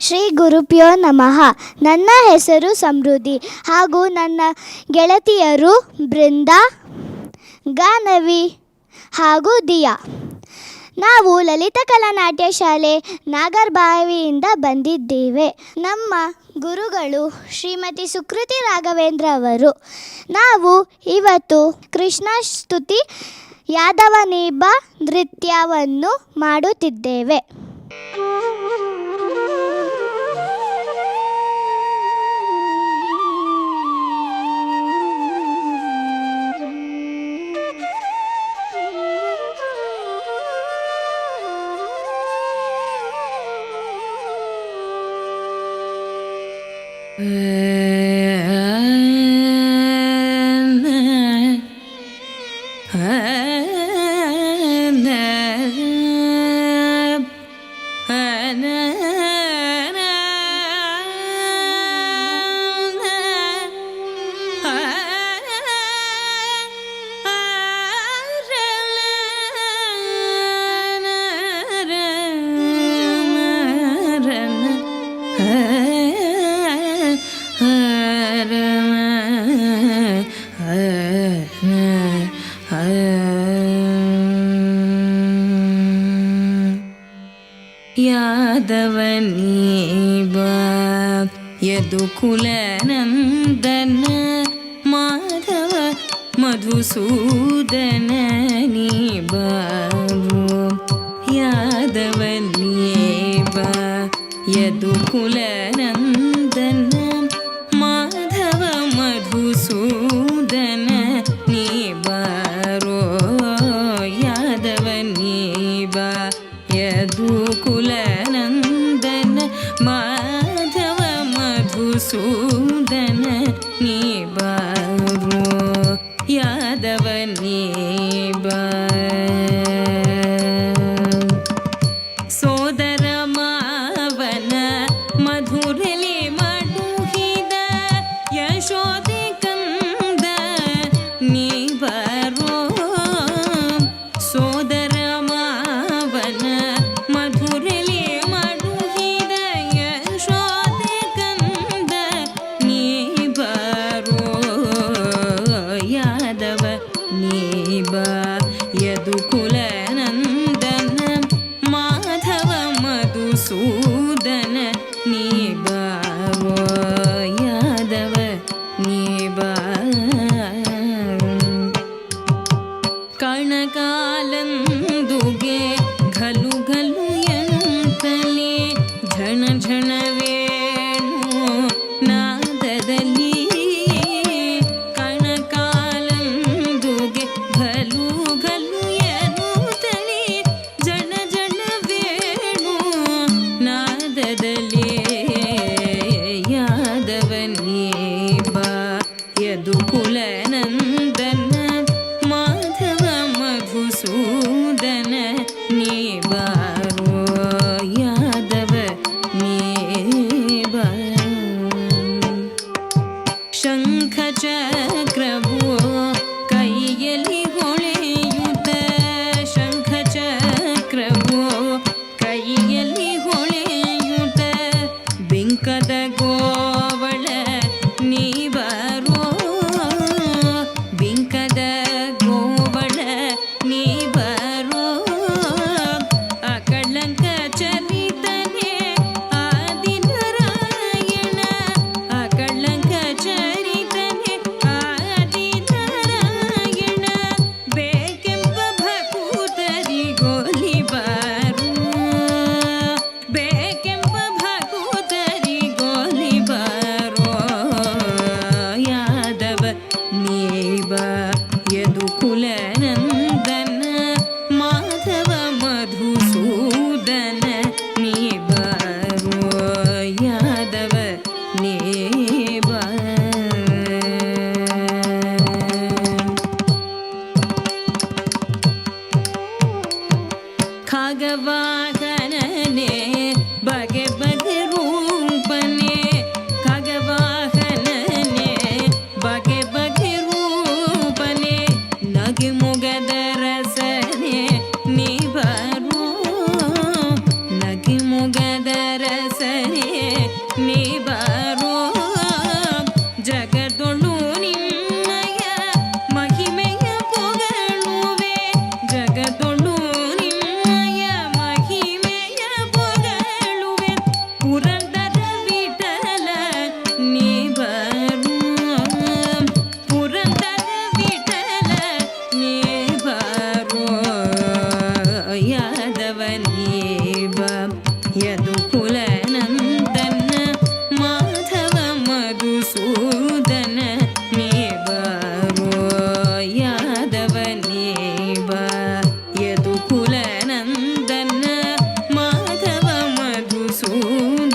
ಶ್ರೀ ಗುರುಭ್ಯೋ ನಮಃ. ನನ್ನ ಹೆಸರು ಸಮೃದ್ಧಿ ಹಾಗೂ ನನ್ನ ಗೆಳತಿಯರು ಬೃಂದಾ, ಗಾನವಿ ಹಾಗೂ ದಿಯಾ. ನಾವು ಲಲಿತ ಕಲಾ ನಾಟ್ಯ ಶಾಲೆ ನಾಗರಬಾವಿಯಿಂದ ಬಂದಿದ್ದೇವೆ. ನಮ್ಮ ಗುರುಗಳು ಶ್ರೀಮತಿ ಸುಕೃತಿ ರಾಘವೇಂದ್ರ ಅವರು. ನಾವು ಇವತ್ತು ಕೃಷ್ಣ ಸ್ತುತಿ ಯಾದವನೇಬ ನೃತ್ಯವನ್ನು ಮಾಡುತ್ತಿದ್ದೇವೆ. ಯಾದವನೇಬ ಯದುಕುಲ ನಂದನ ಮಾಧವ ಮಧುಸೂದನ ನೀಬಾವು. ಯಾದವನೇಬ ಯದುಕುಲ ನಂದನ ಮಾಧವ ಮಧುಸೂದನ ನೀಬಾರೋ. ಯಾದವನೇಬ ಯದುಕುಲ ನಂದನ ಮಾಧವ ಮಧುಸೂದನ ನೀಬಾರೋ. ಯಾದವನೇಬ ಸೋದರ ಮಾವನ ಮಧುರಲಿ ಮಡುಹಿದ ಯಶೋದೆ ಕಂದ ನೀಬಾರೋ. ಸೋದರ ಮಾವನ ಮಧುರಲಿ ಮಡುಹಿದ ಯಶೋದೆ ಕಂದ ನೀಬಾರೋ. ಯಾದವನೇಬ ಯದುಕುಲ ನಂದನ ಮಾಧವ ಮಧುಸೂದನ ನೀಬಾರೋ. ಯಾದವನೇಬ ಕಣಕಾಲಂದುಗೆ ಘಲು ಘಲು ಎಂತಲೇ ಝಣ ಝಣ ವೇಣು ನಾದದಲ್ಲಿ. ಕಣಕಾಲಂದುಗೆ ಘಲು ಘಲು ಎನ್ನುತ್ತಲೇ ಝಣ ಝಣ ವೇಣು ನಾದದಲ್ಲಿ. ಯಾದವನೇಬ ಯದುಕುಲ ನಂದನ ಮಾಧವ ಮಧುಸೂದನ ನೀಬಾರೋ. ಯಾದವನೇಬ ಪುರಂದರ ವಿಠಲ ನೀ ಬರು ಪುರಂದರ ವಿಠಲ ನೀ ಬರು ಯಾದವ ನೀ ಬಾ ಯದುಕುಲ ನಂದನ ಮಾಧವ ಮಧುಸೂದನ ನೀ ಬರು ಯಾದವ ನೀ ಬಾ ಯದುಕುಲ ನಂದನ ಮಾಧವ ಮಧುಸೂದನ